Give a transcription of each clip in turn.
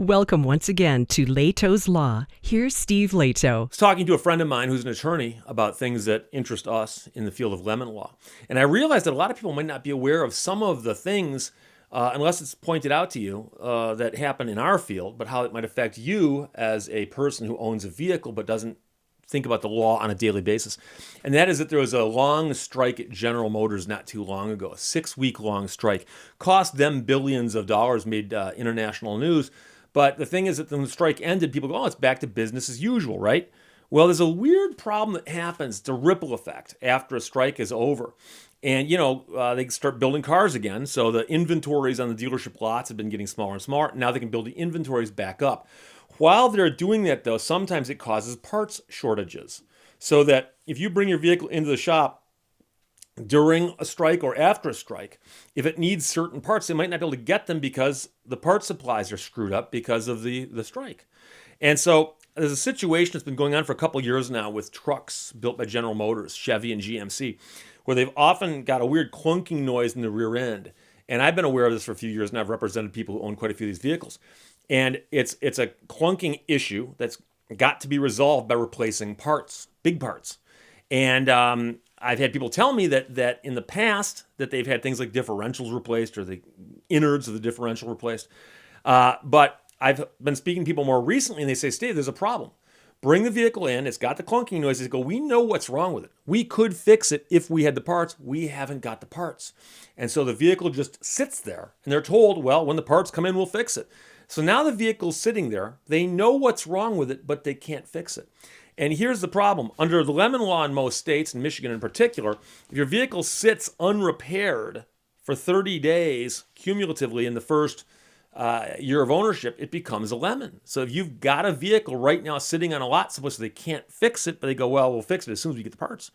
Welcome once again to Lehto's Law. Here's Steve Lehto. I was talking to a friend of mine who's an attorney about things that interest us in the field of lemon law. And I realized that a lot of people might not be aware of some of the things, unless it's pointed out to you, that happen in our field, but how it might affect you as a person who owns a vehicle but doesn't think about the law on a daily basis. And that is that there was a long strike at General Motors not too long ago, a 6-week long strike. Cost them billions of dollars, made international news. But the thing is that when the strike ended, people go, oh, it's back to business as usual, right? Well, there's a weird problem that happens. It's a ripple effect after a strike is over. And, they can start building cars again. So the inventories on the dealership lots have been getting smaller and smaller. Now they can build the inventories back up. While they're doing that, though, sometimes it causes parts shortages. So that if you bring your vehicle into the shop during a strike or after a strike, if it needs certain parts, they might not be able to get them because the part supplies are screwed up because of the strike. And so there's a situation that's been going on for a couple of years now with trucks built by General Motors, Chevy, and GMC, where they've often got a weird clunking noise in the rear end. And I've been aware of this for a few years, and I've represented people who own quite a few of these vehicles. And it's a clunking issue that's got to be resolved by replacing parts, big parts. And I've had people tell me that in the past that they've had things like differentials replaced or the innards of the differential replaced. But I've been speaking to people more recently, and they say, Steve, there's a problem. Bring the vehicle in. It's got the clunking noise. They go, we know what's wrong with it. We could fix it if we had the parts. We haven't got the parts. And so the vehicle just sits there, and they're told, well, when the parts come in, we'll fix it. So now the vehicle's sitting there. They know what's wrong with it, but they can't fix it. And here's the problem. Under the lemon law in most states, and Michigan in particular, if your vehicle sits unrepaired for 30 days cumulatively in the first year of ownership, it becomes a lemon. So if you've got a vehicle right now sitting on a lot, so they can't fix it, but they go, well, we'll fix it as soon as we get the parts.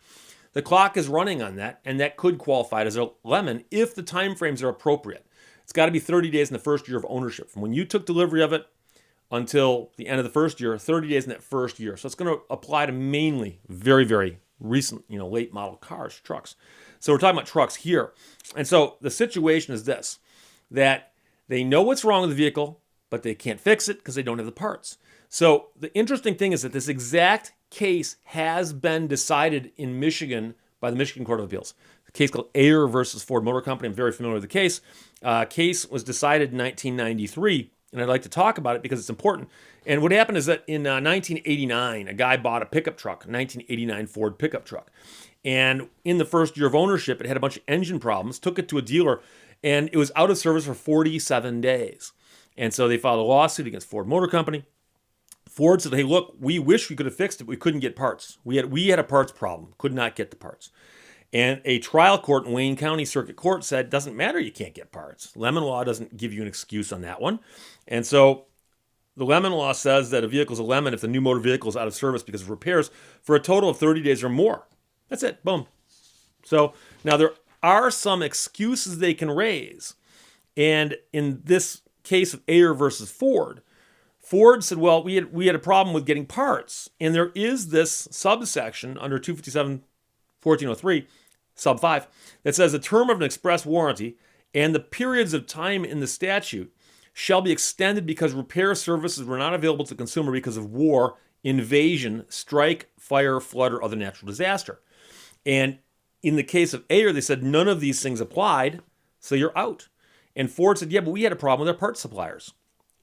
The clock is running on that, and that could qualify as a lemon if the timeframes are appropriate. It's got to be 30 days in the first year of ownership. From when you took delivery of it until the end of the first year, 30 days in that first year. So it's going to apply to mainly very, very recent, late model cars, trucks. So we're talking about trucks here. And so the situation is this, that they know what's wrong with the vehicle, but they can't fix it because they don't have the parts. So the interesting thing is that this exact case has been decided in Michigan by the Michigan Court of Appeals. A case called Ayer versus Ford Motor Company. I'm very familiar with the case. Case was decided in 1993. And I'd like to talk about it because it's important. And what happened is that in 1989, a guy bought a pickup truck, a 1989 Ford pickup truck. And in the first year of ownership, it had a bunch of engine problems, took it to a dealer, and it was out of service for 47 days. And so they filed a lawsuit against Ford Motor Company. Ford said, hey, look, we wish we could have fixed it, but we couldn't get parts. We had a parts problem, could not get the parts. And a trial court in Wayne County Circuit Court said, doesn't matter, you can't get parts. Lemon law doesn't give you an excuse on that one. And so the lemon law says that a vehicle is a lemon if the new motor vehicle is out of service because of repairs for a total of 30 days or more. That's it. Boom. So now there are some excuses they can raise. And in this case of Ayer versus Ford, Ford said, well, we had a problem with getting parts. And there is this subsection under 257-1403, sub 5, that says the term of an express warranty and the periods of time in the statute shall be extended because repair services were not available to the consumer because of war, invasion, strike, fire, flood, or other natural disaster. And in the case of Ayer, they said none of these things applied, so you're out. And Ford said, yeah, but we had a problem with our parts suppliers.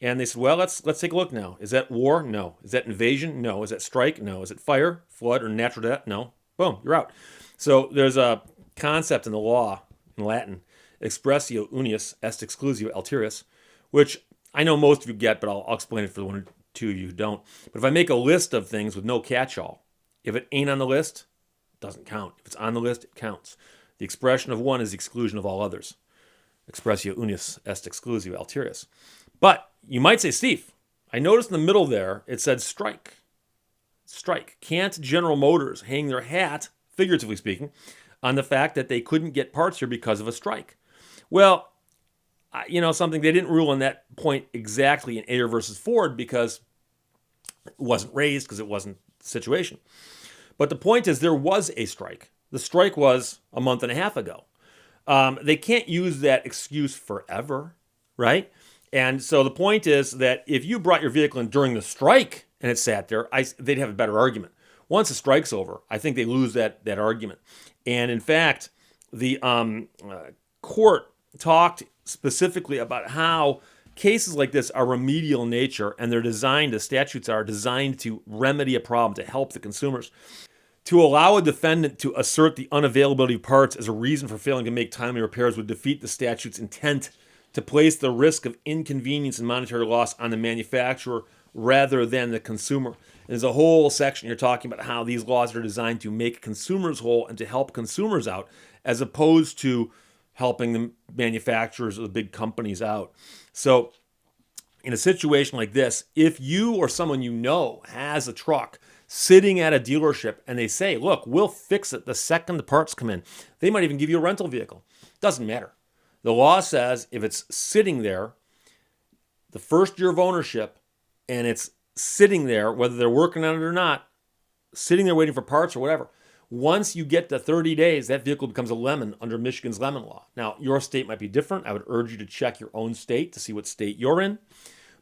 And they said, well, let's take a look now. Is that war? No. Is that invasion? No. Is that strike? No. Is it fire, flood, or natural death? No. Boom, you're out. So there's a concept in the law, in Latin, expressio unius est exclusio alterius, which I know most of you get, but I'll explain it for the one or two of you who don't. But if I make a list of things with no catch-all, if it ain't on the list, it doesn't count. If it's on the list, it counts. The expression of one is the exclusion of all others. Expressio unius est exclusio alterius. But you might say, Steve, I noticed in the middle there, it said strike. Strike. Can't General Motors hang their hat, figuratively speaking, on the fact that they couldn't get parts here because of a strike? Well, something, they didn't rule on that point exactly in Ayer versus Ford because it wasn't raised, because it wasn't the situation. But the point is there was a strike. The strike was a month and a half ago. They can't use that excuse forever, right? And so the point is that if you brought your vehicle in during the strike and it sat there, they'd have a better argument. Once the strike's over, I think they lose that argument. And in fact, the court talked specifically about how cases like this are remedial in nature, and the statutes are designed to remedy a problem, to help the consumers. To allow a defendant to assert the unavailability of parts as a reason for failing to make timely repairs would defeat the statute's intent to place the risk of inconvenience and monetary loss on the manufacturer rather than the consumer. There's a whole section you're talking about how these laws are designed to make consumers whole and to help consumers out, as opposed to helping the manufacturers or the big companies out. So in a situation like this, if you or someone you know has a truck sitting at a dealership and they say, look, we'll fix it the second the parts come in, they might even give you a rental vehicle. Doesn't matter. The law says if it's sitting there, the first year of ownership, and it's sitting there, whether they're working on it or not, sitting there waiting for parts or whatever, once you get to 30 days, that vehicle becomes a lemon under Michigan's lemon law. Now, your state might be different. I would urge you to check your own state to see what state you're in.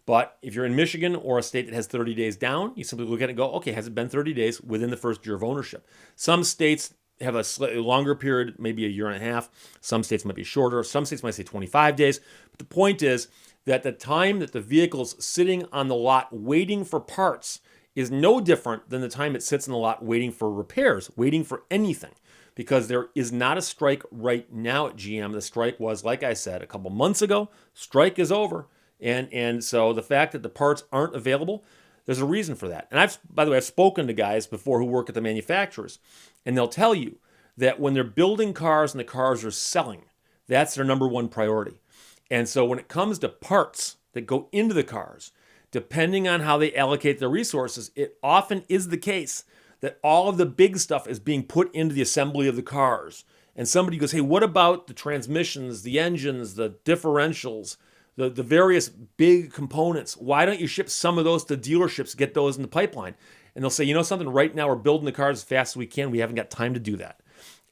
But if you're in Michigan or a state that has 30 days down, you simply look at it and go, okay, has it been 30 days within the first year of ownership? Some states have a slightly longer period, maybe a year and a half. Some states might be shorter. Some states might say 25 days. But the point is that the time that the vehicle's sitting on the lot waiting for parts is no different than the time it sits in the lot waiting for repairs, waiting for anything. Because there is not a strike right now at GM. The strike was, like I said, a couple months ago. Strike is over. And so the fact that the parts aren't available, there's a reason for that. And by the way, I've spoken to guys before who work at the manufacturers, and they'll tell you that when they're building cars and the cars are selling, that's their number one priority. And so when it comes to parts that go into the cars, depending on how they allocate their resources, it often is the case that all of the big stuff is being put into the assembly of the cars. And somebody goes, hey, what about the transmissions, the engines, the differentials, the various big components? Why don't you ship some of those to dealerships, get those in the pipeline? And they'll say, you know something, right now we're building the cars as fast as we can. We haven't got time to do that.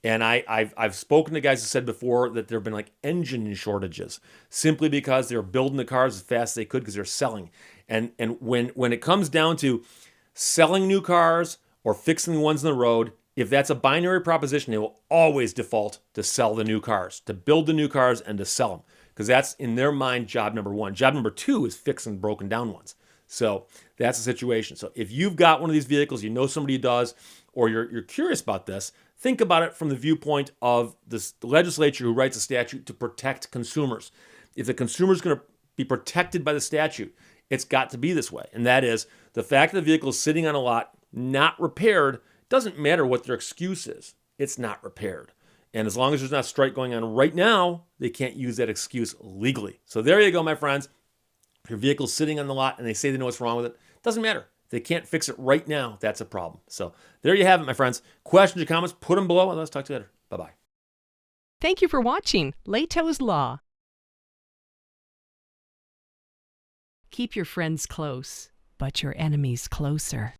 And I've spoken to guys who said before that there have been like engine shortages simply because they're building the cars as fast as they could because they're selling. And when it comes down to selling new cars or fixing the ones on the road, if that's a binary proposition, they will always default to sell the new cars, to build the new cars and to sell them. Because that's, in their mind, job number one. Job number two is fixing broken down ones. So that's the situation. So if you've got one of these vehicles, you know somebody who does, or you're curious about this, think about it from the viewpoint of the legislature who writes a statute to protect consumers. If the consumer is going to be protected by the statute, it's got to be this way. And that is, the fact that the vehicle is sitting on a lot, not repaired, doesn't matter what their excuse is. It's not repaired. And as long as there's not a strike going on right now, they can't use that excuse legally. So there you go, my friends. If your vehicle's sitting on the lot and they say they know what's wrong with it, doesn't matter. If they can't fix it right now, that's a problem. So there you have it, my friends. Questions or comments, put them below, and let's talk to you later. Bye-bye. Thank you for watching Lehto's Law. Keep your friends close, but your enemies closer.